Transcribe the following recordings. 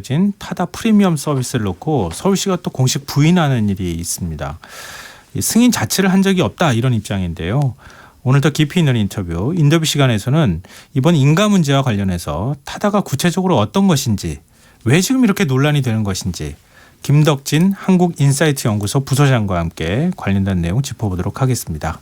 진 타다 프리미엄 서비스를 놓고 서울시가 또 공식 부인하는 일이 있습니다. 승인 자체를 한 적이 없다 이런 입장인데요. 오늘 더 깊이 있는 인터뷰 시간에서는 이번 인가 문제와 관련해서 타다가 구체적으로 어떤 것인지 왜 지금 이렇게 논란이 되는 것인지 김덕진 한국인사이트 연구소 부소장과 함께 관련된 내용 짚어보도록 하겠습니다.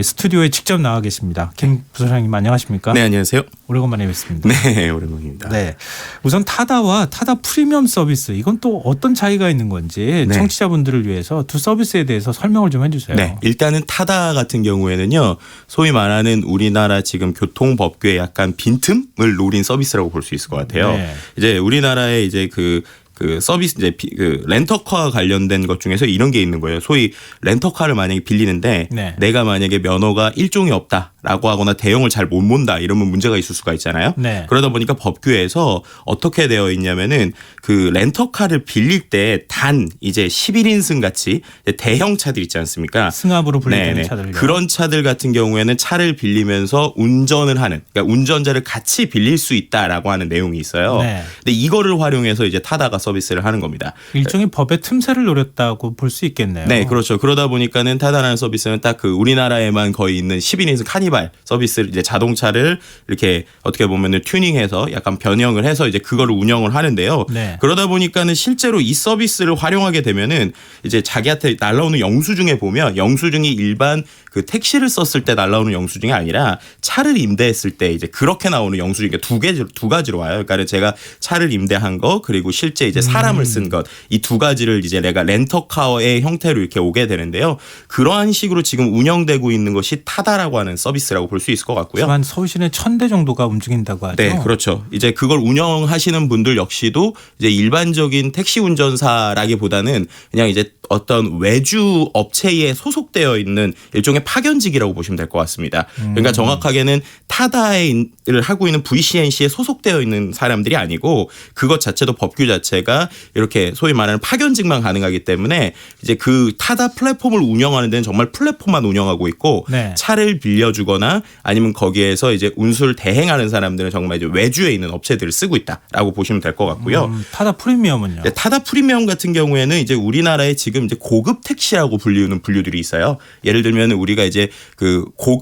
스튜디오에 직접 나와 계십니다. 김 부소장님 안녕하십니까? 네, 안녕하세요. 오래간만에 뵙습니다. 네, 오랜만입니다. 네, 우선 타다와 타다 프리미엄 서비스 이건 또 어떤 차이가 있는 건지 네. 청취자분들을 위해서 두 서비스에 대해서 설명을 좀 해주세요. 네, 일단은 타다 같은 경우에는요, 소위 말하는 우리나라 지금 교통법규에 약간 빈틈을 노린 서비스라고 볼 수 있을 것 같아요. 네. 이제 우리나라에 이제 그 서비스 이제 렌터카 관련된 것 중에서 이런 게 있는 거예요. 소위 렌터카를 만약에 빌리는데 네. 내가 만약에 면허가 일종이 없다라고 하거나 대형을 잘 못 몬다 이러면 문제가 있을 수가 있잖아요. 네. 그러다 보니까 법규에서 어떻게 되어 있냐면은 그 렌터카를 빌릴 때 단 이제 11인승 같이 대형 차들 있지 않습니까? 승합으로 분리되는 네네. 차들 그런 차들 같은 경우에는 차를 빌리면서 운전을 하는, 그러니까 운전자를 같이 빌릴 수 있다라고 하는 내용이 있어요. 네. 근데 이거를 활용해서 이제 타다가 서비스를 하는 겁니다. 일종의 법의 틈새를 노렸다고 볼 수 있겠네요. 네, 그렇죠. 그러다 보니까는 타다라는 서비스는 딱 그 우리나라에만 거의 있는 11인승 카니발 서비스를 이제 자동차를 이렇게 어떻게 보면은 튜닝해서 약간 변형을 해서 이제 그거를 운영을 하는데요. 네. 그러다 보니까는 실제로 이 서비스를 활용하게 되면은 이제 자기한테 날라오는 영수증에 보면 영수증이 일반 그 택시를 썼을 때 날라오는 영수증이 아니라 차를 임대했을 때 이제 그렇게 나오는 영수증이 두 가지로 와요. 그러니까 제가 차를 임대한 거 그리고 실제 이제 사람을 쓴 것 이 두 가지를 이제 내가 렌터카의 형태로 이렇게 오게 되는데요. 그러한 식으로 지금 운영되고 있는 것이 타다라고 하는 서비스라고 볼 수 있을 것 같고요. 하지만 서울시내 1000대 정도가 움직인다고 하죠. 네, 그렇죠. 이제 그걸 운영하시는 분들 역시도 이제 일반적인 택시 운전사라기보다는 그냥 이제 어떤 외주 업체에 소속되어 있는 일종의 파견직이라고 보시면 될 것 같습니다. 그러니까 정확하게는 타다를 하고 있는 VCNC에 소속되어 있는 사람들이 아니고 그것 자체도 법규 자체가 이렇게 소위 말하는 파견직만 가능하기 때문에 이제 그 타다 플랫폼을 운영하는 데는 정말 플랫폼만 운영하고 있고 네. 차를 빌려주거나 아니면 거기에서 이제 운수를 대행하는 사람들은 정말 이제 외주에 있는 업체들을 쓰고 있다라고 보시면 될 것 같고요. 타다 프리미엄은요? 네, 타다 프리미엄 같은 경우에는 이제 우리나라에 지금 이제 고급 택시라고 불리는 분류들이 있어요. 예를 들면 우리가 이제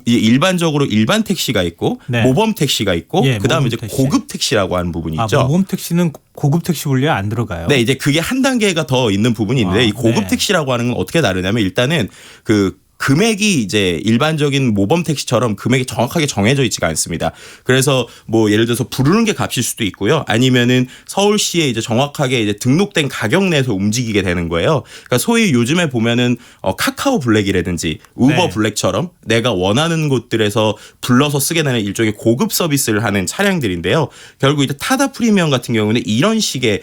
일반적으로 일반 택시가 있고 네. 모범 택시가 있고 예, 그다음에 이제 모범 택시. 고급 택시라고 하는 부분이 있죠. 모범 택시는 고급 택시 분류에 안 들어가요? 네, 이제 그게 한 단계가 더 있는 부분이 있는데 이 고급 네. 택시라고 하는 건 어떻게 다르냐면 일단은 그 금액이 이제 일반적인 모범 택시처럼 금액이 정확하게 정해져 있지가 않습니다. 그래서 뭐 예를 들어서 부르는 게 값일 수도 있고요. 아니면은 서울시에 이제 정확하게 이제 등록된 가격 내에서 움직이게 되는 거예요. 그러니까 소위 요즘에 보면은 카카오 블랙이라든지 우버 네. 블랙처럼 내가 원하는 곳들에서 불러서 쓰게 되는 일종의 고급 서비스를 하는 차량들인데요. 결국 이제 타다 프리미엄 같은 경우는 이런 식의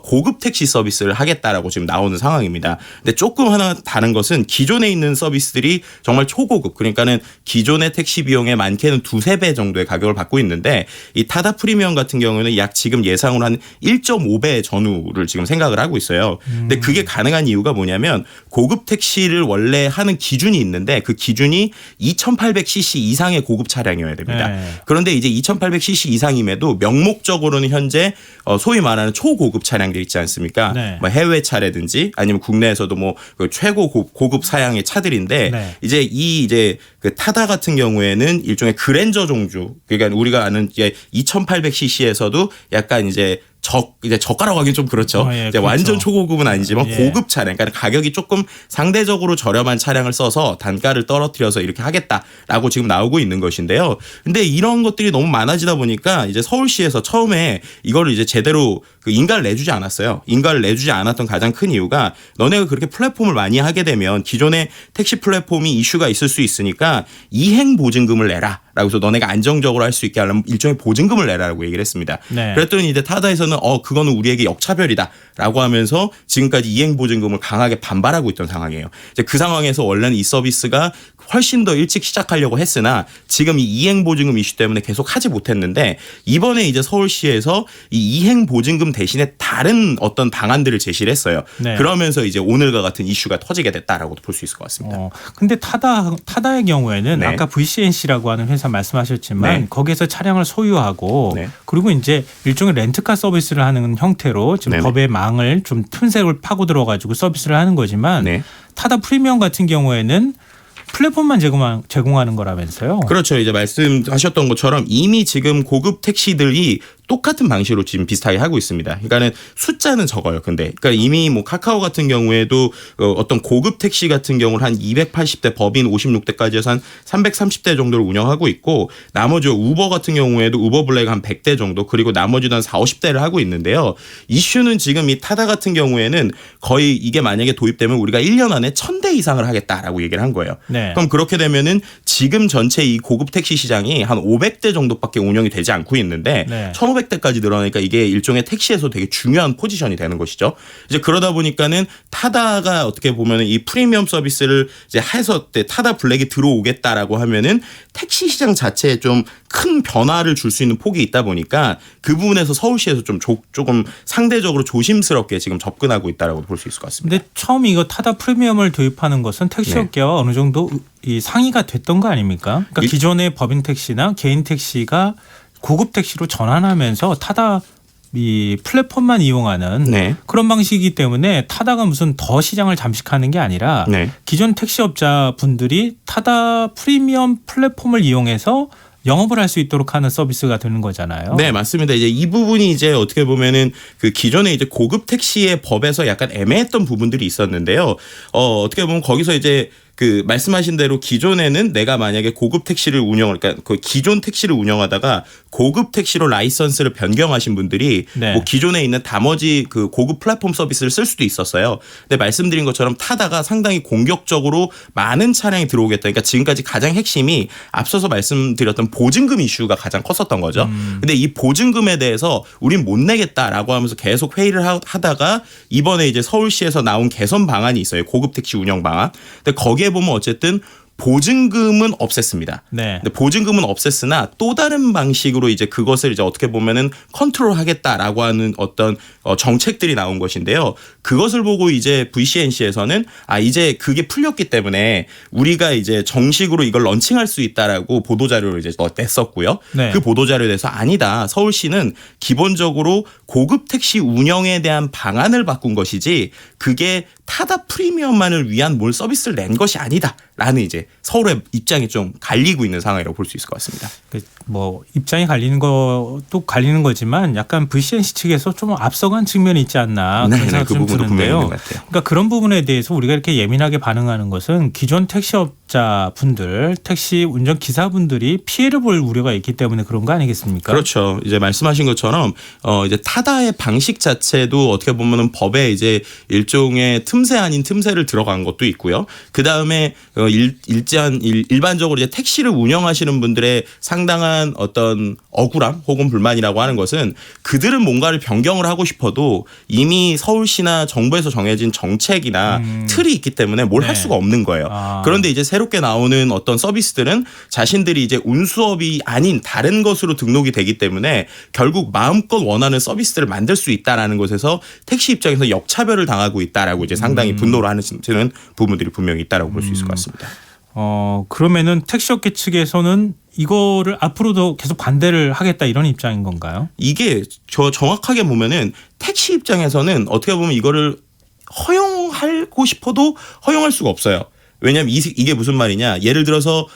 고급 택시 서비스를 하겠다라고 지금 나오는 상황입니다. 근데 조금 하나 다른 것은 기존에 있는 서비스들이 정말 초고급, 그러니까는 기존의 택시 비용의 많게는 2-3배 정도의 가격을 받고 있는데 이 타다 프리미엄 같은 경우는 약 지금 예상으로 한 1.5배 전후를 지금 생각을 하고 있어요. 근데 그게 가능한 이유가 뭐냐면 고급 택시를 원래 하는 기준이 있는데 그 기준이 2800cc 이상의 고급 차량이어야 됩니다. 네. 그런데 이제 2800cc 이상임에도 명목적으로는 현재 소위 말하는 초고급 차량들 있지 않습니까? 네. 뭐 해외 차라든지 아니면 국내에서도 뭐 그 최고 고급 사양의 차들인데 네. 이제 그 타다 같은 경우에는 일종의 그랜저 종주, 그러니까 우리가 아는 이제 2800cc에서도 약간 이제 저가라고 하긴 좀 그렇죠. 예, 이제 그렇죠. 완전 초고급은 아니지만 예. 고급 차량, 그러니까 가격이 조금 상대적으로 저렴한 차량을 써서 단가를 떨어뜨려서 이렇게 하겠다라고 지금 나오고 있는 것인데요. 근데 이런 것들이 너무 많아지다 보니까 이제 서울시에서 처음에 이거를 이제 제대로 그 인가를 내주지 않았어요. 인가를 내주지 않았던 가장 큰 이유가 너네가 그렇게 플랫폼을 많이 하게 되면 기존의 택시 플랫폼이 이슈가 있을 수 있으니까 이행 보증금을 내라. 라고 해서 너네가 안정적으로 할 수 있게 하려면 일종의 보증금을 내라라고 얘기를 했습니다. 네. 그랬더니 이제 타다에서는 그거는 우리에게 역차별이다라고 하면서 지금까지 이행 보증금을 강하게 반발하고 있던 상황이에요. 이제 그 상황에서 원래는 이 서비스가 훨씬 더 일찍 시작하려고 했으나 지금 이 이행 보증금 이슈 때문에 계속 하지 못했는데 이번에 이제 서울시에서 이 이행 보증금 대신에 다른 어떤 방안들을 제시를 했어요. 네. 그러면서 이제 오늘과 같은 이슈가 터지게 됐다라고 볼 수 있을 것 같습니다. 근데 타다의 경우에는 네. 아까 VCNC라고 하는 회사 말씀하셨지만 네. 거기에서 차량을 소유하고 네. 그리고 이제 일종의 렌트카 서비스 서비스를 하는 형태로 지금 네네. 법의 망을 좀 틈새를 파고 들어가지고 서비스를 하는 거지만 네. 타다 프리미엄 같은 경우에는 플랫폼만 제공하는 거라면서요. 그렇죠. 이제 말씀하셨던 것처럼 이미 지금 고급 택시들이 똑같은 방식으로 지금 비슷하게 하고 있습니다. 그러니까는 숫자는 적어요. 근데 그러니까 이미 뭐 카카오 같은 경우에도 어떤 고급 택시 같은 경우는 한 280대 법인 56대까지 해서 한 330대 정도를 운영하고 있고 나머지 우버 같은 경우에도 우버 블랙 한 100대 정도 그리고 나머지는 한 40, 50대를 하고 있는데요. 이슈는 지금 이 타다 같은 경우에는 거의 이게 만약에 도입되면 우리가 1년 안에 1000대 이상을 하겠다라고 얘기를 한 거예요. 네. 그럼 그렇게 되면은 지금 전체 이 고급 택시 시장이 한 500대 정도밖에 운영이 되지 않고 있는데 네. 1500대까지 늘어나니까 이게 일종의 택시에서 되게 중요한 포지션이 되는 것이죠. 이제 그러다 보니까는 타다가 어떻게 보면은 이 프리미엄 서비스를 이제 해서 타다 블랙이 들어오겠다라고 하면은 택시 시장 자체에 좀 큰 변화를 줄 수 있는 폭이 있다 보니까 그 부분에서 서울시에서 좀 조금 상대적으로 조심스럽게 지금 접근하고 있다라고 볼 수 있을 것 같습니다. 근데 처음 이거 타다 프리미엄을 도입하는 것은 택시업계와 어느 정도 이 상의가 됐던 거 아닙니까? 그러니까 기존의 법인 택시나 개인 택시가 고급 택시로 전환하면서 타다 이 플랫폼만 이용하는 네. 그런 방식이기 때문에 타다가 무슨 더 시장을 잠식하는 게 아니라 네. 기존 택시업자 분들이 타다 프리미엄 플랫폼을 이용해서 영업을 할 수 있도록 하는 서비스가 되는 거잖아요. 네, 맞습니다. 이제 이 부분이 이제 어떻게 보면은 그 기존에 이제 고급 택시의 법에서 약간 애매했던 부분들이 있었는데요. 어떻게 보면 거기서 이제 그 말씀하신 대로 기존에는 내가 만약에 고급 택시를 그러니까 그 기존 택시를 운영하다가 고급 택시로 라이선스를 변경하신 분들이 네. 뭐 기존에 있는 나머지 그 고급 플랫폼 서비스를 쓸 수도 있었어요. 근데 말씀드린 것처럼 타다가 상당히 공격적으로 많은 차량이 들어오겠다. 그러니까 지금까지 가장 핵심이 앞서서 말씀드렸던 보증금 이슈가 가장 컸었던 거죠. 근데 이 보증금에 대해서 우린 못 내겠다라고 하면서 계속 회의를 하다가 이번에 이제 서울시에서 나온 개선 방안이 있어요. 고급 택시 운영 방안. 근데 거기에 보면 어쨌든 보증금은 없앴습니다. 네. 근데 보증금은 없앴으나 또 다른 방식으로 이제 그것을 이제 어떻게 보면은 컨트롤하겠다라고 하는 어떤 정책들이 나온 것인데요. 그것을 보고 이제 VCNC에서는 이제 그게 풀렸기 때문에 우리가 이제 정식으로 이걸 런칭할 수 있다라고 보도 자료를 이제 냈었고요. 네. 그 보도 자료에 대해서 아니다. 서울시는 기본적으로 고급 택시 운영에 대한 방안을 바꾼 것이지 그게 타다 프리미엄만을 위한 뭘 서비스를 낸 것이 아니다라는 이제 서울의 입장이 좀 갈리고 있는 상황이라고 볼 수 있을 것 같습니다. 뭐 입장이 갈리는 것도 갈리는 거지만 약간 VCNC 측에서 좀 앞서간 측면이 있지 않나 그런 생각이 그 좀 부분도 분명히 드는데요. 있는 것 같아요. 그러니까 그런 부분에 대해서 우리가 이렇게 예민하게 반응하는 것은 기존 택시업자 분들, 택시 운전 기사분들이 피해를 볼 우려가 있기 때문에 그런 거 아니겠습니까? 그렇죠. 이제 말씀하신 것처럼 이제 타다의 방식 자체도 어떻게 보면은 법에 이제 일종의 틈새 아닌 틈새를 들어간 것도 있고요. 그 다음에 일반적으로 이제 택시를 운영하시는 분들의 상당한 어떤 억울함 혹은 불만이라고 하는 것은 그들은 뭔가를 변경을 하고 싶어도 이미 서울시나 정부에서 정해진 정책이나 틀이 있기 때문에 뭘 할 네. 수가 없는 거예요. 그런데 이제 새롭게 나오는 어떤 서비스들은 자신들이 이제 운수업이 아닌 다른 것으로 등록이 되기 때문에 결국 마음껏 원하는 서비스를 만들 수 있다라는 것에서 택시 입장에서 역차별을 당하고 있다라고 이제 상당히 분노를 하는 부분들이 분명히 있다라고 볼 수 있을 것 같습니다. 그러면은 택시업계 측에서는 이거를 앞으로도 계속 반대를 하겠다 이런 입장인 건가요? 이게 정확하게 보면은 택시 입장에서는 어떻게 보면 이거를 허용하고 싶어도 허용할 수가 없어요. 왜냐하면 이게 무슨 말이냐. 예를 들어서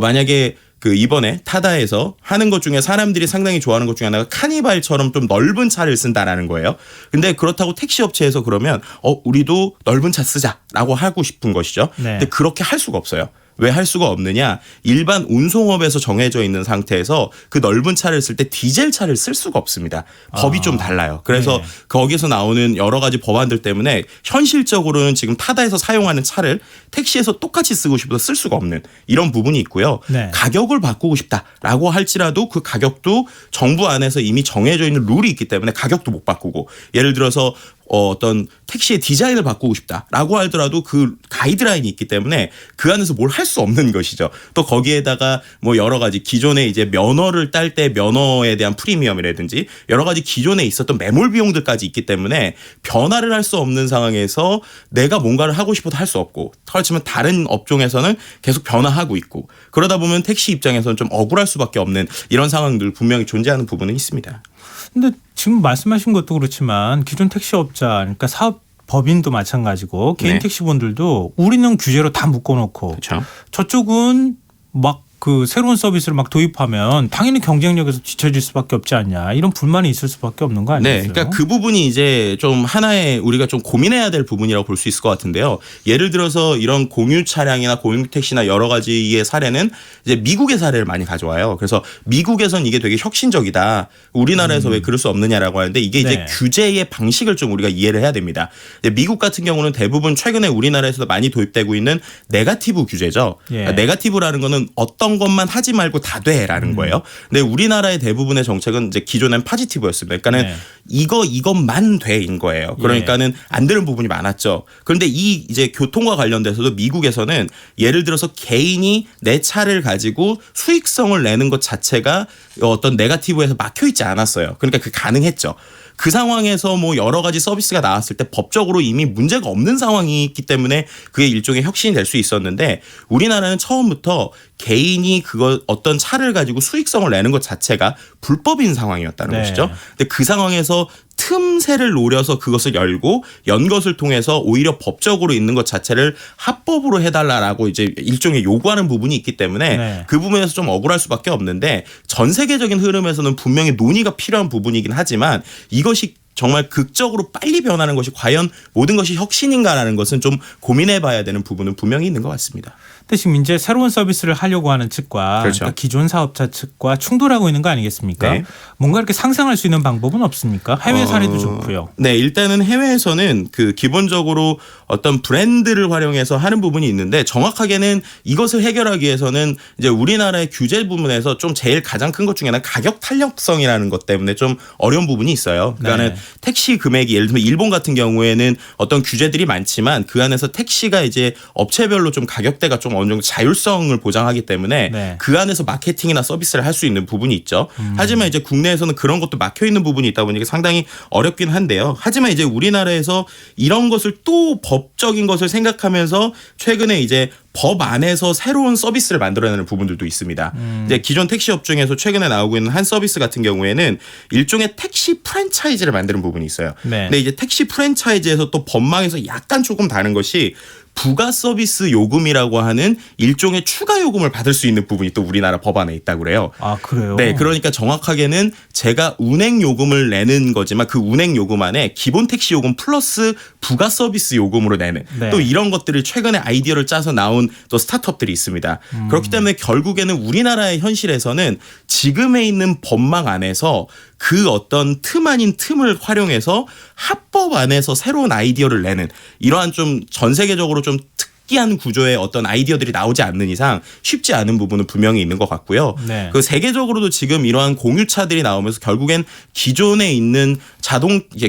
만약에 그 이번에 타다에서 하는 것 중에 사람들이 상당히 좋아하는 것 중에 하나가 카니발처럼 좀 넓은 차를 쓴다라는 거예요. 근데 그렇다고 택시 업체에서 그러면 우리도 넓은 차 쓰자라고 하고 싶은 것이죠. 네. 근데 그렇게 할 수가 없어요. 왜 할 수가 없느냐? 일반 운송업에서 정해져 있는 상태에서 그 넓은 차를 쓸 때 디젤 차를 쓸 수가 없습니다. 법이 좀 달라요. 그래서 네. 거기서 나오는 여러 가지 법안들 때문에 현실적으로는 지금 타다에서 사용하는 차를 택시에서 똑같이 쓰고 싶어서 쓸 수가 없는 이런 부분이 있고요. 네. 가격을 바꾸고 싶다라고 할지라도 그 가격도 정부 안에서 이미 정해져 있는 룰이 있기 때문에 가격도 못 바꾸고 예를 들어서 어떤 택시의 디자인을 바꾸고 싶다라고 하더라도 그 가이드라인이 있기 때문에 그 안에서 뭘 할 수 없는 것이죠. 또 거기에다가 뭐 여러 가지 기존에 이제 면허를 딸 때 면허에 대한 프리미엄이라든지 여러 가지 기존에 있었던 매몰 비용들까지 있기 때문에 변화를 할 수 없는 상황에서 내가 뭔가를 하고 싶어도 할 수 없고 그렇지만 다른 업종에서는 계속 변화하고 있고 그러다 보면 택시 입장에서는 좀 억울할 수밖에 없는 이런 상황들 분명히 존재하는 부분은 있습니다. 근데 지금 말씀하신 것도 그렇지만 기존 택시업자 그러니까 사업 법인도 마찬가지고 개인 네. 택시분들도 우리는 규제로 다 묶어놓고 그렇죠. 저쪽은 막 그 새로운 서비스를 막 도입하면 당연히 경쟁력에서 뒤처질 수밖에 없지 않냐 이런 불만이 있을 수밖에 없는 거 아니겠어요? 네, 그러니까 그 부분이 이제 좀 하나의 우리가 좀 고민해야 될 부분이라고 볼 수 있을 것 같은데요. 예를 들어서 이런 공유 차량이나 공유 택시나 여러 가지의 사례는 이제 미국의 사례를 많이 가져와요. 그래서 미국에선 이게 되게 혁신적이다. 우리나라에서 왜 그럴 수 없느냐라고 하는데 이게 이제 네. 규제의 방식을 좀 우리가 이해를 해야 됩니다. 이제 미국 같은 경우는 대부분 최근에 우리나라에서도 많이 도입되고 있는 네거티브 규제죠. 예. 그러니까 네거티브라는 거는 어떤 것만 하지 말고 다 돼라는 거예요. 근데 우리나라의 대부분의 정책은 이제 기존엔 파지티브였습니다. 그러니까는 네. 이것만 돼인 거예요. 그러니까는 안 되는 부분이 많았죠. 그런데 이 이제 교통과 관련돼서도 미국에서는 예를 들어서 개인이 내 차를 가지고 수익성을 내는 것 자체가 어떤 네거티브에서 막혀 있지 않았어요. 그러니까 그 가능했죠. 그 상황에서 뭐 여러 가지 서비스가 나왔을 때 법적으로 이미 문제가 없는 상황이 있기 때문에 그게 일종의 혁신이 될 수 있었는데 우리나라는 처음부터 개인이 그거 어떤 차를 가지고 수익성을 내는 것 자체가 불법인 상황이었다는 네. 것이죠. 근데 그 상황에서 틈새를 노려서 그것을 열고 연 것을 통해서 오히려 법적으로 있는 것 자체를 합법으로 해달라라고 이제 일종의 요구하는 부분이 있기 때문에 네. 그 부분에서 좀 억울할 수밖에 없는데 전 세계적인 흐름에서는 분명히 논의가 필요한 부분이긴 하지만 이것이 정말 극적으로 빨리 변하는 것이 과연 모든 것이 혁신인가라는 것은 좀 고민해 봐야 되는 부분은 분명히 있는 것 같습니다. 근데 지금 이제 새로운 서비스를 하려고 하는 측과 그렇죠. 그러니까 기존 사업자 측과 충돌하고 있는 거 아니겠습니까? 네. 뭔가 이렇게 상생할 수 있는 방법은 없습니까? 해외 사례도 좋고요. 네, 일단은 해외에서는 그 기본적으로 어떤 브랜드를 활용해서 하는 부분이 있는데 정확하게는 이것을 해결하기 위해서는 이제 우리나라의 규제 부분에서 좀 제일 가장 큰 것 중에 하나는 가격 탄력성이라는 것 때문에 좀 어려운 부분이 있어요. 그러니까는 네. 택시 금액이 예를 들면 일본 같은 경우에는 어떤 규제들이 많지만 그 안에서 택시가 이제 업체별로 좀 가격대가 좀 어느 정도 자율성을 보장하기 때문에 네. 그 안에서 마케팅이나 서비스를 할 수 있는 부분이 있죠. 하지만 이제 국내에서는 그런 것도 막혀 있는 부분이 있다 보니까 상당히 어렵긴 한데요. 하지만 이제 우리나라에서 이런 것을 또 법적인 것을 생각하면서 최근에 이제 법 안에서 새로운 서비스를 만들어내는 부분들도 있습니다. 이제 기존 택시업 중에서 최근에 나오고 있는 한 서비스 같은 경우에는 일종의 택시 프랜차이즈를 만드는 부분이 있어요. 네. 근데 이제 택시 프랜차이즈에서 또 법망에서 약간 조금 다른 것이 부가 서비스 요금이라고 하는 일종의 추가 요금을 받을 수 있는 부분이 또 우리나라 법안에 있다고 그래요. 아 그래요? 네, 그러니까 정확하게는 제가 운행 요금을 내는 거지만 그 운행 요금 안에 기본 택시 요금 플러스 부가 서비스 요금으로 내는 네. 또 이런 것들을 최근에 아이디어를 짜서 나온 또 스타트업들이 있습니다. 그렇기 때문에 결국에는 우리나라의 현실에서는 지금에 있는 법망 안에서 그 어떤 틈 아닌 틈을 활용해서 합법 안에서 새로운 아이디어를 내는 이러한 좀 전 세계적으로 좀 특이한 구조의 어떤 아이디어들이 나오지 않는 이상 쉽지 않은 부분은 분명히 있는 것 같고요. 네. 그 세계적으로도 지금 이러한 공유차들이 나오면서 결국엔 기존에 있는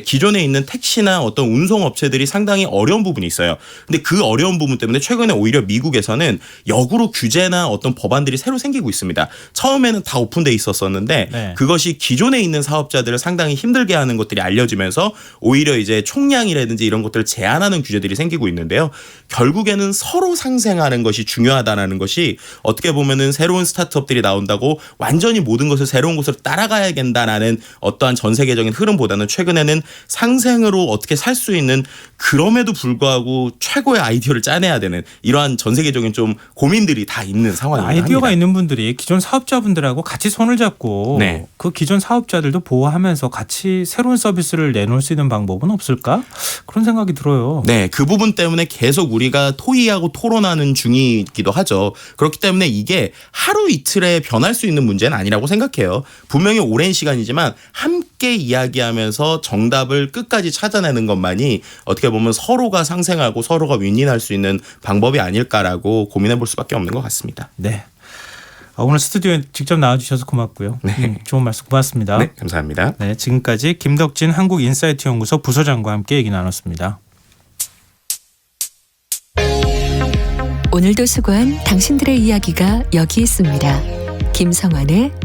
기존에 있는 택시나 어떤 운송 업체들이 상당히 어려운 부분이 있어요. 근데 그 어려운 부분 때문에 최근에 오히려 미국에서는 역으로 규제나 어떤 법안들이 새로 생기고 있습니다. 처음에는 다 오픈돼 있었었는데 네. 그것이 기존에 있는 사업자들을 상당히 힘들게 하는 것들이 알려지면서 오히려 이제 총량이라든지 이런 것들을 제한하는 규제들이 생기고 있는데요. 결국에는 서로 상생하는 것이 중요하다는 것이 어떻게 보면은 새로운 스타트업들이 나온다고 완전히 모든 것을 새로운 것으로 따라가야 된다라는 어떠한 전 세계적인 흐름보다는 최근에는 상생으로 어떻게 살 수 있는 그럼에도 불구하고 최고의 아이디어를 짜내야 되는 이러한 전 세계적인 좀 고민들이 다 있는 상황입니다. 아이디어가 있는 분들이 기존 사업자분들하고 같이 손을 잡고 네. 그 기존 사업자들도 보호하면서 같이 새로운 서비스를 내놓을 수 있는 방법은 없을까? 그런 생각이 들어요. 네, 그 부분 때문에 계속 우리가 토의하고 토론하는 중이기도 하죠. 그렇기 때문에 이게 하루 이틀에 변할 수 있는 문제는 아니라고 생각해요. 분명히 오랜 시간이지만 함께 이야기하면서 정답을 끝까지 찾아내는 것만이 어떻게 보면 서로가 상생하고 서로가 윈윈할 수 있는 방법이 아닐까라고 고민해 볼 수밖에 없는 것 같습니다. 네. 오늘 스튜디오에 직접 나와주셔서 고맙고요. 네. 좋은 말씀 고맙습니다. 네, 감사합니다. 네, 지금까지 김덕진 한국인사이트 연구소 부소장과 함께 얘기 나눴습니다. 오늘도 수고한 당신들의 이야기가 여기 있습니다. 김성환의